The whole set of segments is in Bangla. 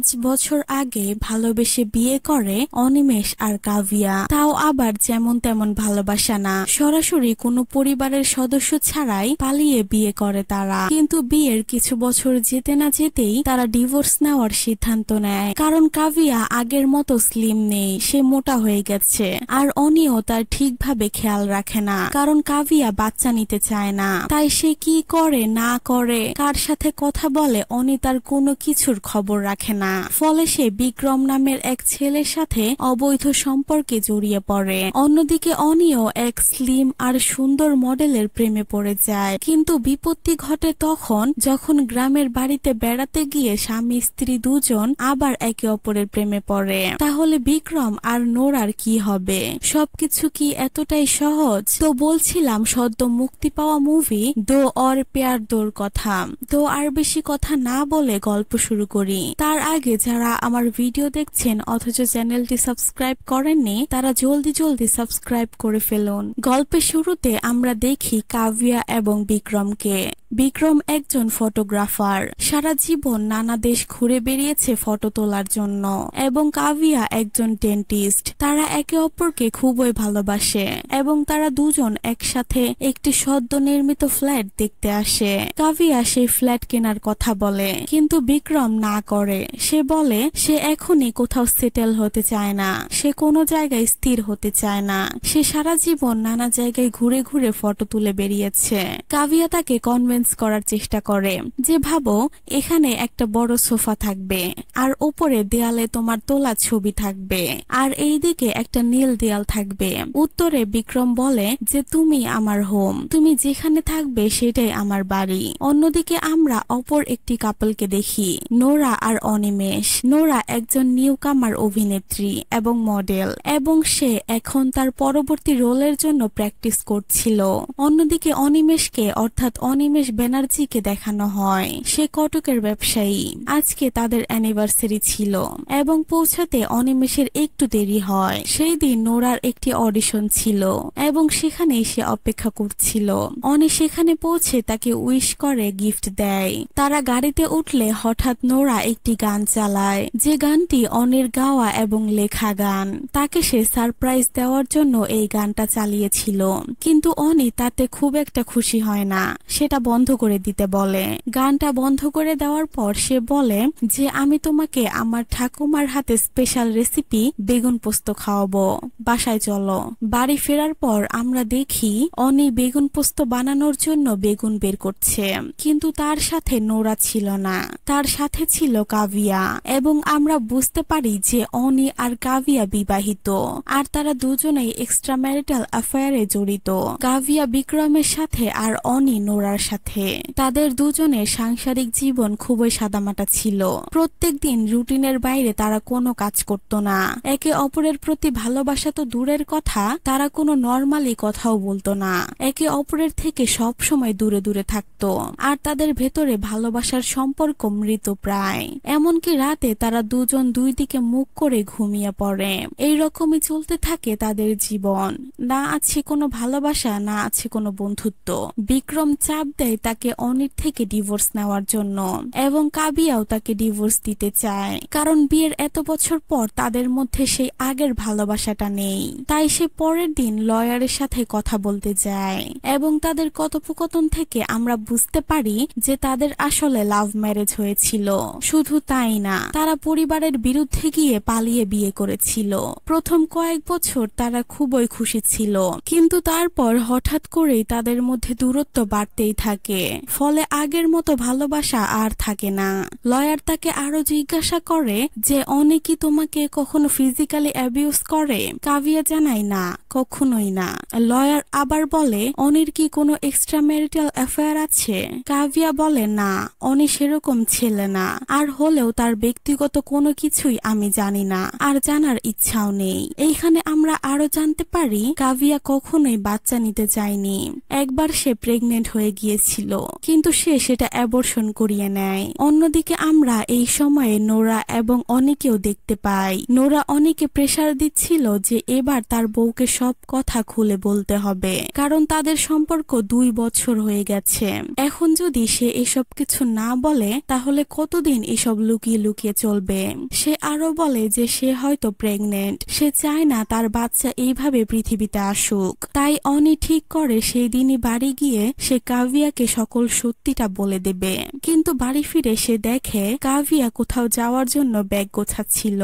5 বছর আগে ভালোবেসে বিয়ে করে অনিমেষ আর কাভিয়া। তাও আবার যেমন তেমন ভালোবাসা না, সরাসরি কোনো পরিবারের সদস্য ছাড়াই পালিয়ে বিয়ে করে তারা। কিন্তু বিয়ের কিছু বছর যেতে না যেতেই তারা ডিভোর্স নেওয়ার সিদ্ধান্ত নেয়, কারণ কাভিয়া আগের মতো স্লিম নেই, সে মোটা হয়ে গেছে। আর অনিও তার ঠিকভাবে খেয়াল রাখে না, কারণ কাভিয়া বাচ্চা নিতে চায় না। তাই সে কি করে না করে, কার সাথে কথা বলে, অনি তার কোনো কিছুর খবর রাখে না। ফলে সে বিক্রম নামের এক ছেলের সাথে অবৈধ সম্পর্কে জড়িয়ে পড়ে। অন্যদিকে অনিও এক স্লিম আর সুন্দর মডেলের প্রেমে পড়ে যায়। কিন্তু বিপত্তি ঘটে তখন যখন গ্রামের বাড়িতে বেড়াতে গিয়ে স্বামী স্ত্রী দুজন আবার একে অপরের প্রেমে পড়ে। তাহলে বিক্রম আর নোরার কি হবে? সবকিছু কি এতটাই সহজ? তো বলছিলাম সদ্য মুক্তি পাওয়া মুভি দো অর প্যার দোর কথা। তো আর বেশি কথা না বলে গল্প শুরু করি। তার আগে যারা আমার ভিডিও দেখছেন অথচ চ্যানেলটি সাবস্ক্রাইব করেননি, তারা জলদি জলদি সাবস্ক্রাইব করে ফেলুন। গল্পের শুরুতে আমরা দেখি কাভিয়া এবং বিক্রমকে। বিক্রম একজন ফটোগ্রাফার, সারা জীবন নানা দেশ ঘুরে বেরিয়েছে ফটো তোলার জন্য, এবং কাভিয়া একজন ডেন্টিস্ট। তারা একে অপরকে খুবই ভালোবাসে এবং তারা দুজন একসাথে একটি সদ্য নির্মিত ফ্ল্যাট দেখতে আসে। কাভিয়া সেই ফ্ল্যাট কেনার কথা বলে, কিন্তু বিক্রম না করে। সে বলে সে এখনই কোথাও সেটেল হতে চায় না, সে কোনো জায়গায় স্থির হতে চায় না। সে সারা জীবন নানা জায়গায় ঘুরে ঘুরে ফটো তুলে বেরিয়েছে। কাভিয়া তাকে কনভিন্স করার চেষ্টা করে যে ভাবো এখানে একটা বড় সোফা থাকবে, আর উপরে দেয়ালে তোমার তোলা ছবি থাকবে, আর এইদিকে একটা নীল দেয়াল থাকবে। উত্তরে বিক্রম বলে যে তুমি আমার হোম, তুমি যেখানে থাকবে সেটাই আমার বাড়ি। অন্যদিকে আমরা অপর একটি কাপলকে দেখি, নোরা আর অনিমেষ। নোরা একজন নিউ কামার অভিনেত্রী এবং মডেল, এবং সে এখন তার পরবর্তী রোলের জন্য প্র্যাকটিস করছিল। অন্যদিকে অনিমেষকে অর্থাৎ অনিমেষ ব্যানার্জিকে দেখানো হয়, সে কটকের ব্যবসায়ী। আজকে তাদের অ্যানিভার্সারি ছিল এবং পৌঁছাতে অনিমেষের একটু দেরি হয়। সেই দিন নোরার একটি অডিশন ছিল এবং সেখানেই সে অপেক্ষা করছিল। অনি সেখানে পৌঁছে তাকে উইশ করে, গিফট দেয়। তারা গাড়িতে উঠলে হঠাৎ নোরা একটি গান চালায়, যে গানটি অনির গাওয়া এবং লেখা গান। তাকে সে সারপ্রাইজ দেওয়ার জন্য এই গানটা চালিয়েছিল, কিন্তু অনি তাতে খুব একটা খুশি হয় না, সেটা বন্ধ করে দিতে বলে। গানটা বন্ধ করে দেওয়ার পর সে বলে যে আমি তোমাকে আমার ঠাকুমার হাতে স্পেশাল রেসিপি বেগুন পোস্ত খাওয়াবো, বাসায় চলো। বাড়ি ফেরার পর আমরা দেখি অনি বেগুন পোস্ত বানানোর জন্য বেগুন বের করছে, কিন্তু তার সাথে নোরা ছিল না, তার সাথে ছিল কাভিয়া। এবং আমরা বুঝতে পারি যে অনি আর কাভিয়া বিবাহিত, আর তারা দুজনেই এক্সট্রা ম্যারিটাল অ্যাফেয়ারে জড়িত। কাভিয়া বিক্রমের সাথে আর অনি নোরার সাথে। তাদের দুজনের সাংসারিক জীবন খুবই সাদামাটা ছিল। প্রত্যেক দিন রুটিনের বাইরে তারা কোনো কাজ করত না। একে অপরের প্রতি ভালোবাসা তো দূরের কথা, তারা কোনো নর্মালি কথাও বলতো না। একে অপরের থেকে সব সময় দূরে দূরে থাকতো, আর তাদের ভেতরে ভালোবাসার সম্পর্ক মৃত প্রায়। এমনকি রাতে তারা দুজন দুই দিকে মুখ করে ঘুমিয়ে পড়ে। এই রকমই চলতে থাকে তাদের জীবন। না আছে কোনো ভালোবাসা, না আছে কোনো বন্ধুত্ব। বিক্রম চাপ দেয় তাকে অনির থেকে ডিভোর্স নেওয়ার জন্য, এবং কাভিয়াও তাকে ডিভোর্স দিতে চায়, কারণ বিয়ের এত বছর পর তাদের মধ্যে সেই আগের ভালোবাসাটা নেই। তাই সে পরের দিন লয়ারের সাথে কথা বলতে যায়, এবং তাদের কথোপকথন থেকে আমরা বুঝতে পারি যে তাদের আসলে লাভ ম্যারেজ হয়েছিল। শুধু তাই না, তারা পরিবারের বিরুদ্ধে গিয়ে পালিয়ে বিয়ে করেছিল। প্রথম কয়েক বছর তারা খুবই খুশি ছিল, কিন্তু তারপর হঠাৎ করেই তাদের মধ্যে দূরত্ব বাড়তেই থাকে। ফলে আগের মতো ভালোবাসা আর থাকে না। লয়ার তাকে আরো জিজ্ঞাসা করে যে অনি কি তোমাকে কখনো ফিজিক্যালি অ্যাবিউজ করে? কাভিয়া জানায় না, কখনোই না। লয়ার আবার বলে অনির কি কোনো এক্সট্রা ম্যারিটাল অ্যাফেয়ার আছে? কাভিয়া বলে না, অনি সেরকম ছেলে না, আর হলেও তার ব্যক্তিগত কোনো কিছুই আমি জানি না, আর জানার ইচ্ছাও নেই। এইখানে আমরা আরো জানতে পারি কাভিয়া কখনোই বাচ্চা নিতে চায়নি। একবার সে প্রেগনেন্ট হয়ে গিয়েছিল, কিন্তু সে সেটা অ্যাবর্শন করিয়ে নেয়। অন্যদিকে আমরা এই সময়ে নোরা এবং অনিকেও দেখতে পাই। নোরা অনিকে প্রেসার দিচ্ছিল যে এবার তার বউকে সব কথা খুলে বলতে হবে, কারণ তাদের সম্পর্ক 2 বছর হয়ে গেছে। এখন যদি সে এসব কিছু না বলে তাহলে কতদিন এসব লুকিয়ে লুকিয়ে চলবে। সে আরো বলে যে সে হয়তো প্রেগনেন্ট, সে চায় না তার বাচ্চা এইভাবে পৃথিবীতে আসুক। তাই অনি ঠিক করে সেই দিনই বাড়ি গিয়ে সে কাভিয়াকে সকল সত্যিটা বলে দেবে। কিন্তু বাড়ি ফিরে সে দেখে কাভিয়া কোথাও যাওয়ার জন্য ব্যাগ গোছাচ্ছিল।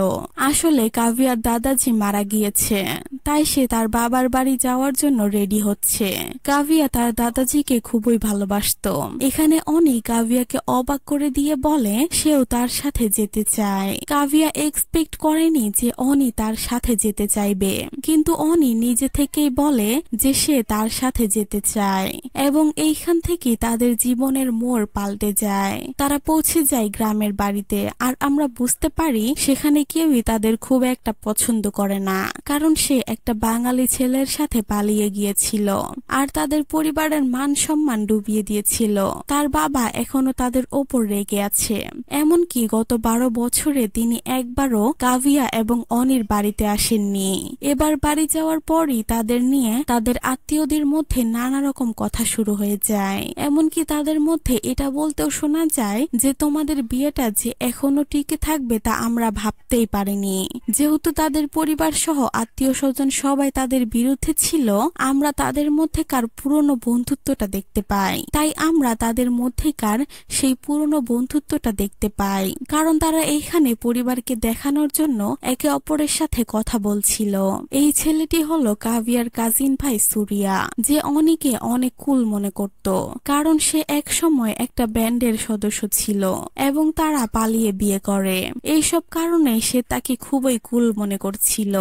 আসলে কাভিয়ার দাদাজি মারা গিয়েছে, তাই সে তার বাবার বাড়ি যাওয়ার জন্য রেডি হচ্ছে। কাভিয়া তার দাদাজিকে খুবই ভালোবাসতো। এখানে অনি কাভিয়াকে অবাক করে দিয়ে বলে সেও তার সাথে যেতে চায়। কাভিয়া এক্সপেক্ট করেনি যে অনি তার সাথে যেতে চাইবে, কিন্তু অনি নিজে থেকেই বলে যে সে তার সাথে যেতে চায় এবং এইখান থেকে তাদের জীবনের মোড় পাল্টে যায়। তারা পৌঁছে যায় গ্রামের বাড়িতে, আর আমরা বুঝতে পারি সেখানে কেউই তাদের খুব একটা পছন্দ করে না, কারণ সে একটা বাঙালি ছেলের সাথে পালিয়ে গিয়েছিল আর তাদের পরিবারের মান সম্মান ডুবিয়ে দিয়েছিল। তার বাবা এখনো তাদের ওপর রেগে আছে, এমনকি গত 12 বছরে তিনি একবারও কাভিয়া এবং অনির বাড়িতে আসেননি। এবার বাড়ি যাওয়ার পরই তাদের নিয়ে তাদের আত্মীয়দের মধ্যে নানা রকম কথা শুরু হয়ে যায়। এমনকি তাদের মধ্যে এটা বলতেও শোনা যায় যে তোমাদের বিয়েটা যে এখনো টিকে থাকবে তা আমরা ভাবতেই পারিনি। যেহেতু তাদের পরিবার সহ আত্মীয় স্বজন সবাই তাদের বিরুদ্ধে ছিল, আমরা তাদের মধ্যেকার পুরনো বন্ধুত্বটা দেখতে পাই। তাই আমরা তাদের মধ্যেকার সেই পুরনো বন্ধুত্বটা দেখতে পাই, কারণ তারা এইখানে পরিবারকে দেখানোর জন্য একে অপরের সাথে কথা বলছিল। এই ছেলেটি হলো কাভিয়ার কাজিন ভাই সুরিয়া, যে অনিকে অনেক কুল মনে করত, কারণ সে এক সময় একটা ব্যান্ডের সদস্য ছিল এবং তারা পালিয়ে বিয়ে করে। এইসব কারণে সে তাকে খুবই কুল মনে করছিল।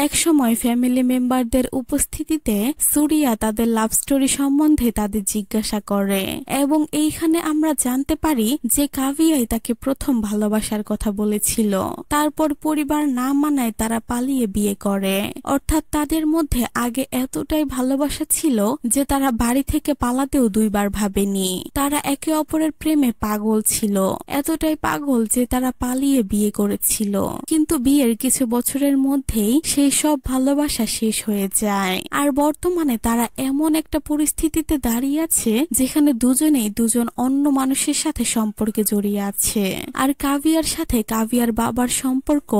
এক সময় ফ্যামিলি মেম্বারদের উপস্থিতিতে সুরিয়া তাদের লাভ স্টোরি সম্বন্ধে তাদের জিজ্ঞাসা করে এবং এইখানে আমরা জানতে পারি যে কাভিয়াই তাকে প্রথম ভালোবাসার কথা বলেছিল। তারপর পরিবার না মানায় তারা পালিয়ে বিয়ে করে, অর্থাৎ তাদের মধ্যে আগে এতটাই ভালোবাসা ছিল যে তারা বাড়ি থেকে পালাতেও 2 বার ভাবেনি। তারা একে অপরের প্রেমে পাগল ছিল, এতটাই পাগল যে তারা পালিয়ে বিয়ে করেছিল। কিন্তু বিয়ের কিছু বছরের মধ্যেই সেই সব ভালোবাসা শেষ হয়ে যায়, আর বর্তমানে তারা এমন একটা পরিস্থিতিতে দাঁড়িয়ে আছে যেখানে দুজনেই দুজন অন্য মানুষের সাথে সম্পর্কে জড়িয়ে আছে। আর কাভিয়ার সাথে কাভিয়ার বাবার সম্পর্ক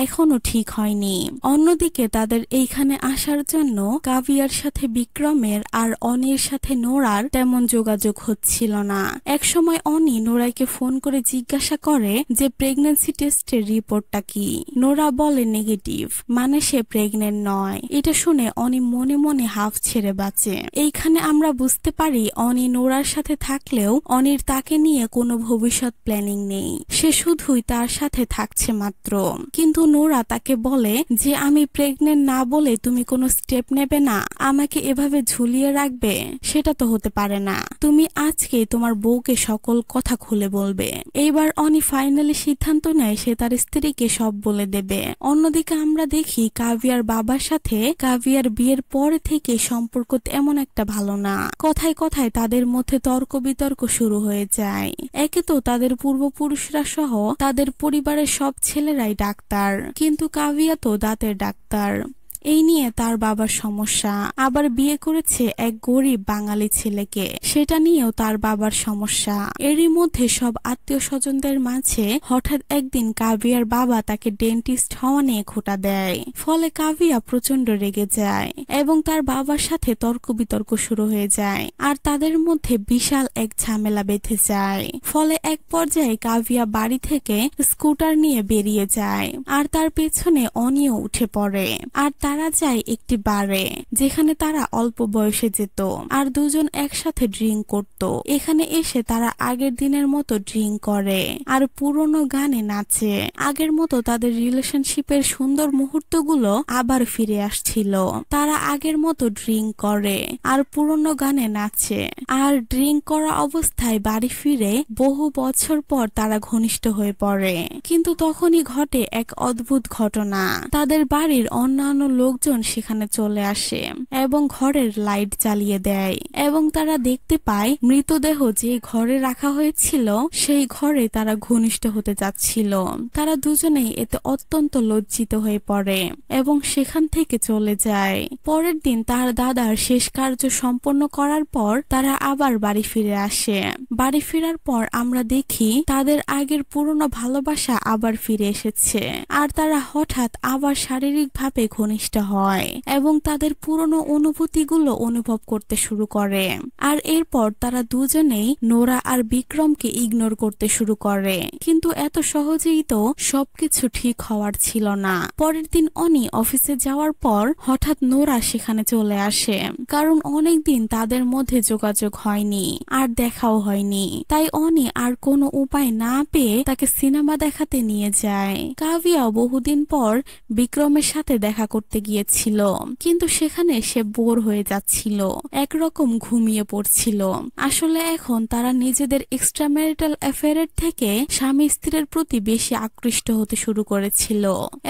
এখনো ঠিক হয়নি। অন্যদিকে তাদের এইখানে আসার জন্য কাভিয়ার সাথে বিক্রমের আর অনির সাথে নোরার তেমন যোগাযোগ হচ্ছিল না। এক সময় অনি নোরাকে ফোন করে জিজ্ঞাসা করে যে প্রেগন্যান্সি টেস্টের রিপোর্টটা কি। নোরা বলে নেগেটিভ, মানে সে প্রেগনেন্ট নয়। এটা শুনে অনি মনে মনে হাফ ছেড়ে বাঁচে। এইখানে আমরা বুঝতে পারি অনি নোরার সাথে থাকলেও অনির তাকে নিয়ে কোনো ভবিষ্যৎ প্ল্যানিং নেই, সে শুধুই তার সাথে থাকছে মাত্র। কিন্তু নোরা তাকে বলে যে আমি প্রেগনেন্ট না বলে তুমি কোনো স্টেপ নেবে না, আমাকে এভাবে ঝুলিয়ে রাখবে, সেটা তো হতে পারে না। তুমি আজকে তোমার বউকে সকল কথা খুলে বলবে। এইবার অনি ফাইনালি সিদ্ধান্ত নেয় সে তার স্ত্রীকে সব বলে দেবে। অন্যদিকে আমরা দেখি কাভিয়ার বাবার সাথে কাভিয়ার বিয়ের পর থেকে সম্পর্ক তেমন একটা ভালো না। কথায় কথায় তাদের মধ্যে তর্ক বিতর্ক শুরু হয়ে যায়। একে তো তাদের পূর্বপুরুষরা সহ তাদের পরিবারের সব ছেলেরাই ডাক্তার, কিন্তু কাভিয়া তো দাঁতের ডাক্তার। এই নিয়ে তার বাবার সমস্যা, আবার বিয়ে করেছে এক গরিব বাঙালি ছেলেকে, সেটা নিয়েও তার বাবার সমস্যা। এরই মধ্যে সব আত্মীয় স্বজনদের মাঝে হঠাৎ একদিন কাভিয়ার বাবা তাকে ডেন্টিস্ট হওয়া নিয়ে খোঁটা দেয়। ফলে কাভিয়া প্রচন্ড রেগে যায় এবং তার বাবার সাথে তর্ক বিতর্ক শুরু হয়ে যায়, আর তাদের মধ্যে বিশাল এক ঝামেলা বেঁধে যায়। ফলে এক পর্যায়ে কাভিয়া বাড়ি থেকে স্কুটার নিয়ে বেরিয়ে যায়, আর তার পেছনে অনিও উঠে পড়ে। আর তারা যায় একটি বারে, যেখানে তারা অল্প বয়সে যেত আর দুজন একসাথে ড্রিঙ্ক করত। এখানে এসে তারা আগের দিনের মতো ড্রিঙ্ক করে আর পুরনো গানে নাচে। আগের মতো তাদের রিলেশনশিপের সুন্দর মুহূর্তগুলো আবার ফিরে আসছিল। তারা আগের মতো ড্রিঙ্ক করে আর পুরনো গানে নাচে, আর ড্রিঙ্ক করা অবস্থায় বাড়ি ফিরে বহু বছর পর তারা ঘনিষ্ঠ হয়ে পড়ে। কিন্তু তখনই ঘটে এক অদ্ভুত ঘটনা। তাদের বাড়ির অন্যান্য লোকজন সেখানে চলে আসে এবং ঘরের লাইট জ্বালিয়ে দেয় এবং তারা দেখতে পায় মৃতদেহ যে ঘরে রাখা হয়েছিল সেই ঘরে তারা ঘনিষ্ঠ হতে যাচ্ছিল। তারা দুজনেই এতে অত্যন্ত লজ্জিত হয়ে পড়ে এবং সেখান থেকে চলে যায়। পরের দিন তার দাদার শেষ কার্য সম্পন্ন করার পর তারা আবার বাড়ি ফিরে আসে। বাড়ি ফেরার পর আমরা দেখি তাদের আগের পুরনো ভালোবাসা আবার ফিরে এসেছে আর তারা হঠাৎ আবার শারীরিকভাবে ঘনিষ্ঠ হয় এবং তাদের পুরনো অনুভূতিগুলো অনুভব করতে শুরু করে। আর এরপর তারা দুজনেই নোরা আর বিক্রমকে ইগনোর করতে শুরু করে। কিন্তু এত সহজেই তো সবকিছু ঠিক হওয়ার ছিল না। পরের দিন অনি অফিসে যাওয়ার পর হঠাৎ নোরা সেখানে চলে আসে, কারণ অনেকদিন তাদের মধ্যে যোগাযোগ হয়নি আর দেখাও হয়নি। তাই অনি আর কোনো উপায় না পেয়ে তাকে সিনেমা দেখাতে নিয়ে যায়। কাভিয়াও বহুদিন পর বিক্রমের সাথে দেখা করতে গিয়েছিল, কিন্তু সেখানে সে বোর হয়ে যাচ্ছিল, একরকম ঘুমিয়ে পড়ছিল। আসলে এখন তারা নিজেদের এক্সট্রা ম্যারিটাল অ্যাফেয়ারের থেকে স্বামী স্ত্রীর প্রতি বেশি আকৃষ্ট হতে শুরু করেছিল।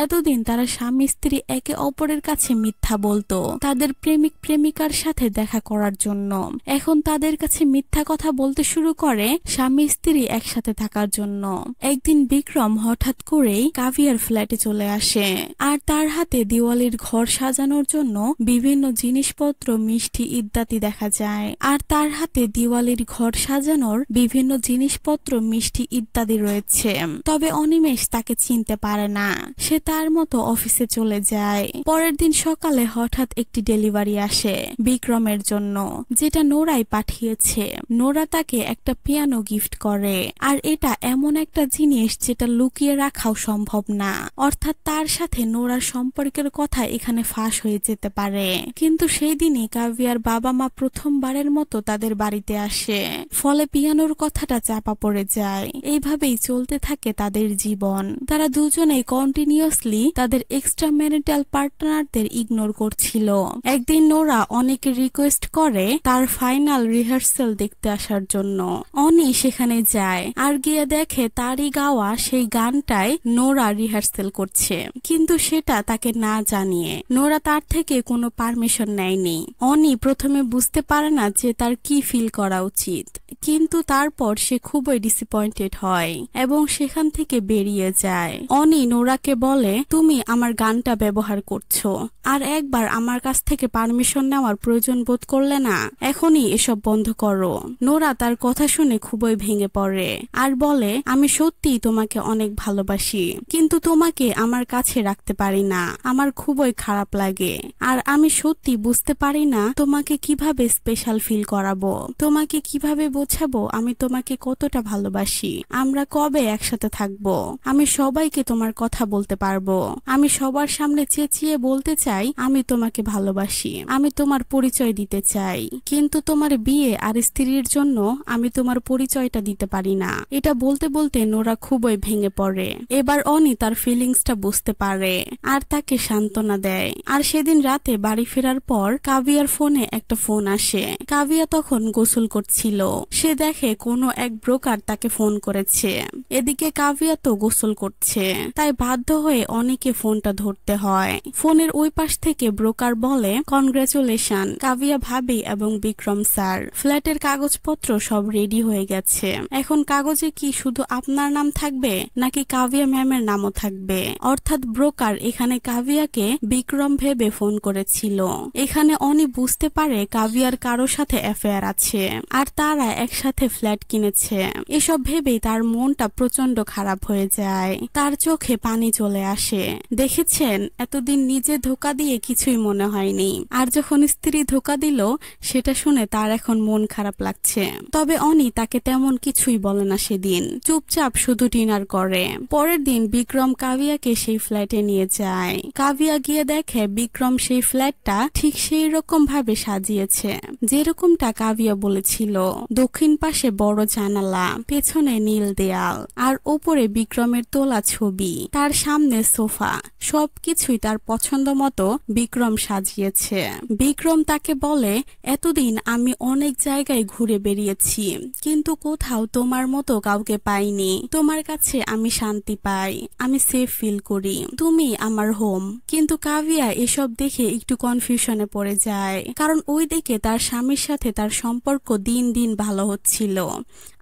এতদিন তারা স্বামী স্ত্রী একে অপরের কাছে মিথ্যা বলতো তাদের প্রেমিক প্রেমিকার সাথে দেখা করার জন্য। এখন তাদের কাছে মিথ্যা কথা বলতে শুরু করে স্বামী স্ত্রী একসাথে থাকার জন্য। একদিন বিক্রম হঠাৎ করেই কাভিয়ার ফ্ল্যাটে চলে আসে আর তার হাতে দিওয়ালির ঘর সাজানোর জন্য বিভিন্ন জিনিসপত্র, মিষ্টি ইত্যাদি দেখা যায়। আর তার হাতে দিওয়ালির ঘর সাজানোর বিভিন্ন জিনিসপত্র, মিষ্টি ইত্যাদি রয়েছে। তবে অনিমেষ তাকে চিনতে পারে না, সে তার মতো অফিসে চলে যায়। পরের দিন সকালে হঠাৎ একটি ডেলিভারি আসে বিক্রমের জন্য, যেটা নোরাই পাঠিয়েছে। নোরা তাকে একটা পিয়ানো গিফট করে আর এটা এমন একটা জিনিস যেটা লুকিয়ে রাখাও সম্ভব না, অর্থাৎ তার সাথে নোরার সম্পর্কের কথা এখানে ফাঁস হয়ে যেতে পারে। কিন্তু সেই দিনই কাভিয়ার বাবা মা প্রথমবারের মতো তাদের বাড়িতে আসে, ফলে পিয়ানোর কথাটা চাপা পড়ে যায়। এইভাবেই চলতে থাকে তাদের জীবন। তারা দুজনেই কন্টিনিউয়াসলি তাদের এক্সট্রা ম্যারিটাল পার্টনারদের ইগনোর করছিল। একদিন নোরা অনেকে রিকোয়েস্ট করে তার ফাইনাল রিহার্সাল দেখতে আসার জন্য। অনি সেখানে যায় আর গিয়ে দেখে তারই গাওয়া সেই গানটাই নোরা রিহার্সাল করছে, কিন্তু সেটা তাকে না জানিয়ে। নোরা তার থেকে কোনো পারমিশন নেয়নি। অনি প্রথমে বুঝতে পারে না যে তার কি ফিল করা উচিত, কিন্তু তারপর সে খুবই ডিসঅ্যাপয়েন্টেড হয় এবং সেখান থেকে বেরিয়ে যায়। অনি নোরাকে বলে, তুমি আমার গানটা ব্যবহার করছো আর একবার আমার কাছ থেকে পারমিশন নেওয়ার প্রয়োজন বোধ করলে না, এখনই এসব বন্ধ করো। নোরা তার কথা শুনে খুবই ভেঙে পড়ে আর বলে, আমি সত্যি তোমাকে অনেক ভালোবাসি, কিন্তু তোমাকে আমার কাছে রাখতে পারি না, আমার খুবই খারাপ লাগে। আর আমি সত্যি বুঝতে পারি না তোমাকে কিভাবে স্পেশাল ফিল করাবো, তোমাকে কিভাবে বোঝাবো আমি তোমাকে কতটা ভালোবাসি, আমরা কবে একসাথে থাকবো, আমি সবাইকে তোমার কথা বলতে পারবো, আমি সবার সামনে চেঁচিয়ে বলতে চাই আমি তোমাকে ভালোবাসি, আমি তোমার পরিচয় দিতে চাই, কিন্তু তোমার বিয়ে আর স্ত্রীর জন্য আমি তোমার পরিচয়টা দিতে পারি না। এটা বলতে বলতে নোরা খুবই ভেঙে পড়ে। এবার অনি তার ফিলিংসটা বুঝতে পারে আর তাকে সান্ত্বনা দেয়। আর সেদিন রাতে বাড়ি ফেরার পর কাভিয়ার ফোনে একটা ফোন আসে। কাভিয়া তখন গোসল করছিল। সে দেখে কোনো এক ব্রোকার তাকে ফোন করেছে। এদিকে কাভিয়া তো গোসল করছে, তাই বাধ্য হয়ে অনেকে ফোনটা ধরতে হয়। ফোনের ওই পাশ থেকে ব্রোকার বলে, কনগ্রাচুলেশন কাভিয়া ভাবি এবং বিক্রম স্যার, ফ্ল্যাটের কাগজপত্র সব রেডি হয়ে গেছে। এখন কাগজে কি শুধু আপনার নাম থাকবে নাকি কাভিয়া ম্যামের নামও থাকবে? অর্থাৎ ব্রোকার এখানে কাভিয়াকে বিক্রম ভেবে ফোন করেছিল। এখানে অনি বুঝতে পারে কাভিয়ার কারো সাথে অ্যাফেয়ার আছে আর তারা একসাথে ফ্ল্যাট কিনেছে। এসব ভেবেই তার মনটা প্রচন্ড খারাপ হয়ে যায়, তার চোখে পানি চলে আসে। দেখেছেন, এতদিন নিজে ধোকা দিয়ে কিছুই মনে হয়নি, আর যখন স্ত্রী ধোকা দিল সেটা শুনে তার এখন মন খারাপ লাগছে। তবে অনি তাকে তেমন কিছুই বলে না, সেদিন চুপচাপ শুধু ডিনার করে। পরের দিন বিক্রম কাভিয়াকে সেই ফ্ল্যাটে নিয়ে যায়। কাভিয়া গিয়ে দেখে বিক্রম সেই ফ্ল্যাটটা ঠিক সেই রকম ভাবে সাজিয়েছে যেরকমটা কাভিয়া বলেছিল। দক্ষিণ পাশে বড় জানালা, পেছনে নীল দেয়াল আর ওপরে বিক্রমের তোলা ছবি, তার সামনে সোফা, সবকিছুই তার পছন্দ মতো বিক্রম সাজিয়েছে। বিক্রম তাকে বলে, এতদিন আমি অনেক জায়গায় ঘুরে বেরিয়েছি, কিন্তু কোথাও তোমার মতো কাউকে পাইনি। তোমার কাছে আমি শান্তি পাই, আমি সেফ ফিল করি, তুমি আমার হোম। কিন্তু কাভিয়া এসব দেখে একটু কনফিউশনে পড়ে যায়, কারণ ওইদিকে তার স্বামীর সাথে তার সম্পর্ক দিন দিন ভালো হচ্ছিল,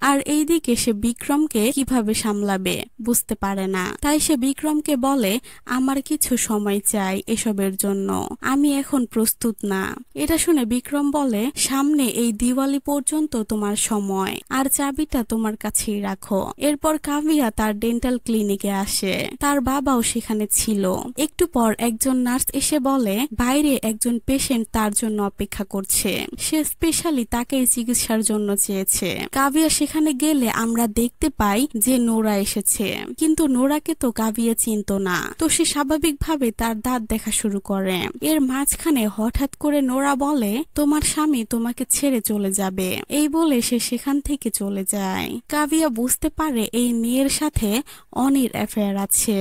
আর এইদিকে সে বিক্রমকে কিভাবে সামলাবে বুঝতে পারে না। তাই সে বিক্রমকে বলে, আমার কিছু সময় চাই এসবের জন্য, আমি এখন প্রস্তুত না। এটা শুনে বিক্রম বলে, সামনে এই দিওয়ালি পর্যন্ত তোমার সময়, আর চাবিটা তোমার কাছেই রাখো। এরপর কাভিয়া তার ডেন্টাল ক্লিনিকে আসে, তার বাবাও সেখানে ছিল। একটু পর একজন নার্স এসে বলে বাইরে একজন পেশেন্ট তার জন্য অপেক্ষা করছে, সে স্পেশালি তাকেই চিকিৎসার জন্য চেয়েছে। কাভিয়া সেখানে গেলে আমরা দেখতে পাই যে নোরা এসেছে, কিন্তু নোরাকে তো কাভিয়া চিনতো না, তো সে স্বাভাবিকভাবে তার দাঁত দেখা শুরু করে। এর মাঝখানে হঠাৎ করে নোরা বলে, তোমার স্বামী তোমাকে ছেড়ে চলে যাবে। এই বলে সে সেখান থেকে চলে যায়। কাভিয়া বুঝতে পারে এই মেয়ের সাথে অনির অ্যাফেয়ার আছে।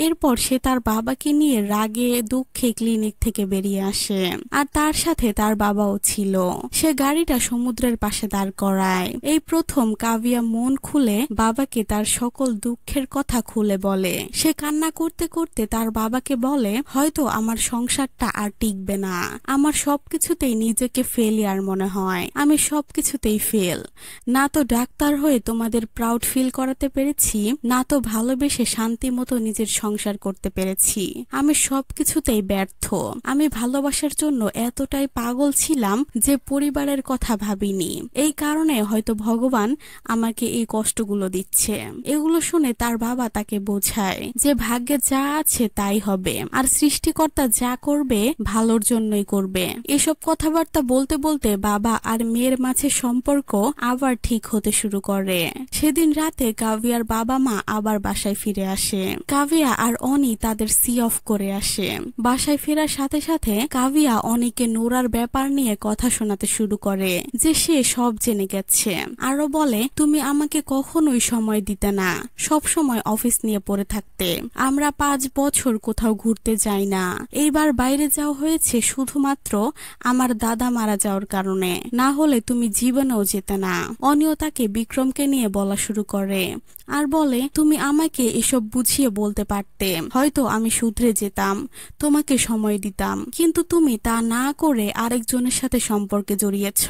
এরপর সে তার বাবাকে নিয়ে রাগে দুঃখে ক্লিনিক থেকে বেরিয়ে আসে, আর তার সাথে তার বাবাও ছিল। সে গাড়িটা সমুদ্রের পাশে দাঁড় করায়। এই প্রথম কাভিয়া মন খুলে বাবাকে তার সকল দুঃখের কথা খুলে বলে। সে কান্না করতে করতে তার বাবাকে বলে, হয়তো আমার সংসারটা আর টিকবে না, আমার সবকিছুতেই নিজেকে ফেলিয়ার মনে হয়, আমি সবকিছুতেই ফেল। না তো ডাক্তার হয়ে তোমাদের প্রাউড ফিল করাতে পেরেছি, না তো ভালোবেসে শান্তি মতো নিজের সংসার করতে পেরেছি, আমি সবকিছুতেই ব্যর্থ। আমি ভালোবাসার জন্য এতটাই পাগল ছিলাম যে পরিবারের কথা ভাবিনি, এই কারণে হয়তো ভগবান আমাকে এই কষ্টগুলো দিচ্ছে। এগুলো শুনে তার বাবা তাকে বোঝায় যে ভাগ্যে যা আছে তাই হবে, আর সৃষ্টিকর্তা যা করবে ভালোর জন্যই করবে। এসব কথাবার্তা বলতে বলতে বাবা আর মেয়ের মাঝে সম্পর্ক আবার ঠিক হতে শুরু করে। সেদিন রাতে কাভিয়ার বাবা মা আবার বাসায় ফিরে আসে। কাভিয়া আর অনি তাদের সি অফ করে আসে। বাসায় ফেরার সাথে সাথে কাভিয়া অনিকে নোরার ব্যাপার নিয়ে কথা শোনাতে শুরু করে যে সে সব জেনে গেছে। আরো বলে, তুমি আমাকে কখনোই সময় দিতে না, সব সময় অফিস নিয়ে পড়ে থাকতে। আমরা 5 বছর কোথাও ঘুরতে যাই না, এইবার বাইরে যাওয়া হয়েছে শুধুমাত্র আমার দাদা মারা যাওয়ার কারণে, না হলে তুমি জীবনেও যেতে না। অনিও তাকে বিক্রমকে নিয়ে বলা শুরু করে আর বলে, তুমি আমাকে এসব বুঝিয়ে বলতে পারতে, হয়তো আমি শুধরে যেতাম, তোমাকে সময় দিতাম, কিন্তু তুমি তা না করে আরেকজনের সাথে সম্পর্কে জড়িয়েছ।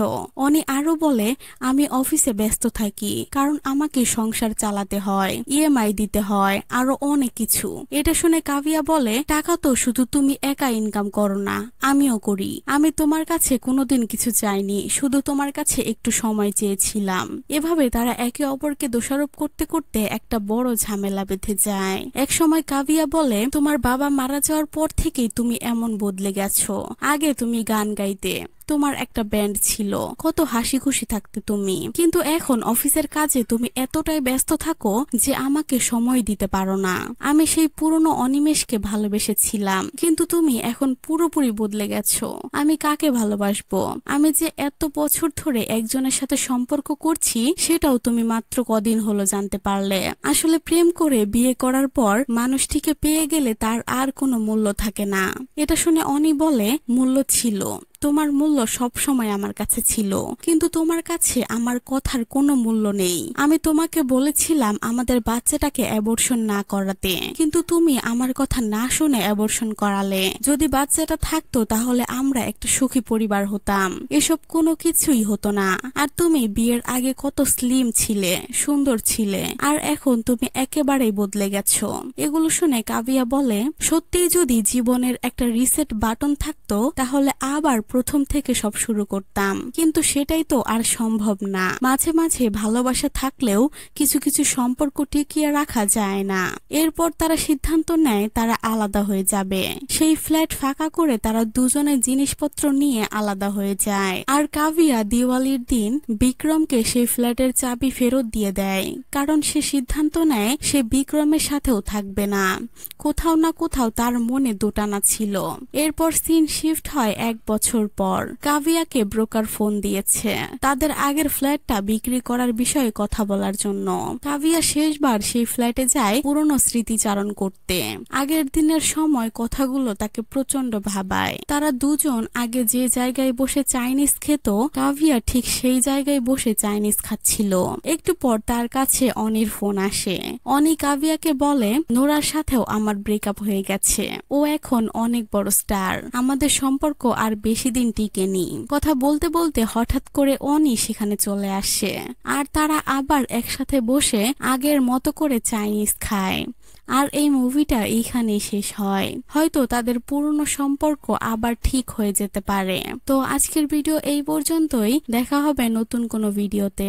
অনি আরো বলে, আমি অফিসে ব্যস্ত থাকি, কারণ আমাকে সংসার চালাতে হয়, ইএমআই দিতে হয়, আরো অনেক কিছু। এটা শুনে কাভিয়া বলে, টাকা তো শুধু তুমি একা ইনকাম করো না, আমিও করি। আমি তোমার কাছে কোনোদিন কিছু চাইনি, শুধু তোমার কাছে একটু সময় চেয়েছিলাম। এভাবে তারা একে অপরকে দোষারোপ করতে করতে একটা বড় ঝামেলা বেঁধে যায়। এক সময় কাভিয়া বলে, তোমার বাবা মারা যাওয়ার পর থেকেই তুমি এমন বদলে গেছো। আগে তুমি গান গাইতে, তোমার একটা ব্যান্ড ছিল, কত হাসি খুশি থাকতে তুমি, কিন্তু এখন অফিসের কাজে তুমি এতটাই ব্যস্ত থাকো যে আমাকে সময় দিতে পারো না। আমি সেই পুরনো অনিমেষকে ভালোবেসেছিলাম, কিন্তু তুমি এখন পুরোপুরি বদলে গেছো। আমি কাকে ভালোবাসবো? আমি যে এত বছর ধরে একজনের সাথে সম্পর্ক করছি সেটাও তুমি মাত্র কদিন হলো জানতে পারলে। আসলে প্রেম করে বিয়ে করার পর মানুষটিকে পেয়ে গেলে তার আর কোনো মূল্য থাকে না। এটা শুনে অনি বলে, মূল্য ছিল, তোমার মূল্য সব সময় আমার কাছে ছিল, কিন্তু তোমার কাছে আমার কথার কোনো মূল্য নেই। আমি তোমাকে বলেছিলাম আমাদের বাচ্চাটাকে অ্যাবর্শন না করাতে, কিন্তু তুমি আমার কথা না শুনে অ্যাবর্শন করালে। যদি বাচ্চাটা থাকতো তাহলে আমরা একটা সুখী পরিবার হতাম, এসব কোনো কিছুই হতো না। আর তুমি বিয়ের আগে কত স্লিম ছিলে, সুন্দর ছিলে, আর এখন তুমি একেবারেই বদলে গেছো। এগুলো শুনে কাভিয়া বলে, সত্যিই যদি জীবনের একটা রিসেট বাটন থাকতো তাহলে আবার প্রথম থেকে সব শুরু করতাম, কিন্তু সেটাই তো আর সম্ভব না। মাঝে মাঝে ভালোবাসা থাকলেও কিছু কিছু সম্পর্ক টিকিয়ে রাখা যায় না। এরপর তারা সিদ্ধান্ত নেয় তারা আলাদা হয়ে যাবে। সেই ফ্ল্যাট ফাঁকা করে তারা দুজনের জিনিসপত্র নিয়ে আলাদা হয়ে যায়। আর কাভিয়া দিওয়ালির দিন বিক্রমকে সেই ফ্ল্যাটের চাবি ফেরত দিয়ে দেয়, কারণ সে সিদ্ধান্ত নেয় সে বিক্রমের সাথেও থাকবে না। কোথাও না কোথাও তার মনে দোটানা ছিল। এরপর সিন শিফট হয় 1 বছর বছর পর কাভিয়াকে ব্রোকার ফোন দিয়েছে তাদের আগের ফ্ল্যাটটা বিক্রি করার বিষয়ে কথা বলার জন্য। কাভিয়া শেষবার সেই ফ্ল্যাটে যায় পুরনো স্মৃতিচারণ করতে। আগের দিনের সময় কথাগুলো তাকে প্রচন্ড ভাবায়। তারা দুজন আগে যে জায়গায় বসে চাইনিজ খেত, কাভিয়া ঠিক সেই জায়গায় বসে চাইনিজ খাচ্ছিল। একটু পর তার কাছে অনির ফোন আসে। অনি কাভিয়াকে বলে, নোরার সাথেও আমার ব্রেকআপ হয়ে গেছে, ও এখন অনেক বড় স্টার, আমাদের সম্পর্ক আর বেশি দিন টিকেনি। কথা বলতে বলতে হঠাৎ করে অনি সেখানে চলে আসে আর তারা আবার একসাথে বসে আগের মতো করে চাইনিজ খায়। আর এই মুভিটা এইখানেই শেষ হয়। হয়তো তাদের পুরনো সম্পর্ক আবার ঠিক হয়ে যেতে পারে। তো আজকের ভিডিও এই পর্যন্তই, দেখা হবে নতুন কোনো ভিডিওতে।